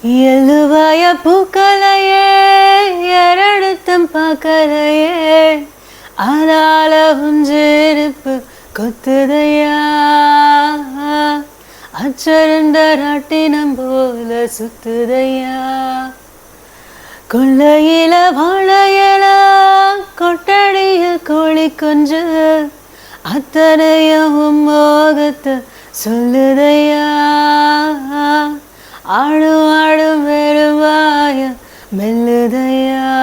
எழுவாய பூக்களையே எரடுத்தம் பார்க்கலையே அதால உஞ்செருப்பு கொத்துதையா அச்சருண்ட ராட்டினம் போல சுத்துதையா கொள்ளையில வாழையில கொட்டடிய கோழி கொஞ்சு அத்தனையும் மோகத்தை சொல்லுதையா ஆடும் ஆடும் வெறுவாய மெல்லுதையா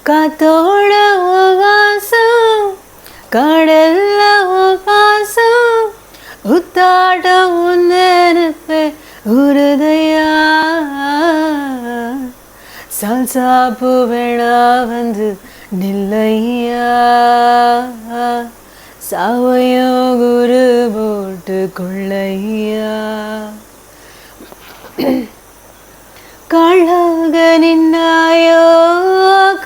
காத்தோட வாசம் கடல்ல பாசம் உத்தாட்டம் உன்னெருப்பே உருதையா சால்சாப்பு வேணா வந்து நில்லையா சாவையோ குரு போட்டு கொள்ளையா காளாக நின்னாயோ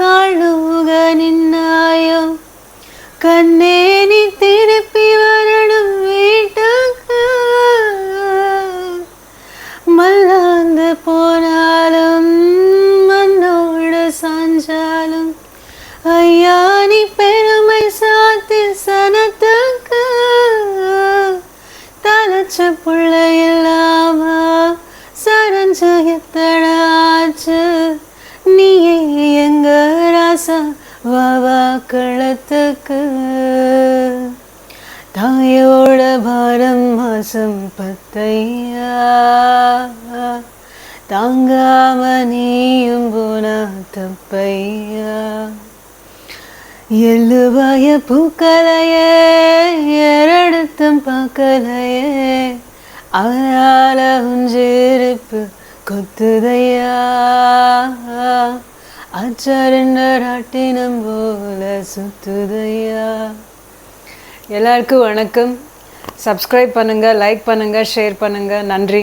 காளுக நின்னாயோ கண்ணே நீ திருப்பி வரணும் வீட்டுக்கு மல்லாந்து போனாலும் மண்ணோடு சாஞ்சாலும் ஐயா நீ பெருமை சாத்தி சனத்துக்கு தலைச்ச புள்ள இல்லாம சரஞ்ச எத்தடாச்சு நீயே எங்க ராசா வாவா களத்துக்கு தாயோட பாரம் மாசம் பத்தையா தாங்காம நீயும் போனா தப்பையா எழுவாய பூக்களையே எரடுத்தம் பார்க்கலையே அவரால உஞ்செருப்பு கொத்துதையா அச்சருண்ட ராட்டினம் போல சுத்துதையா. எல்லாருக்கும் வணக்கம். சப்ஸ்கிரைப் பண்ணுங்கள், லைக் பண்ணுங்கள், ஷேர் பண்ணுங்கள். நன்றி.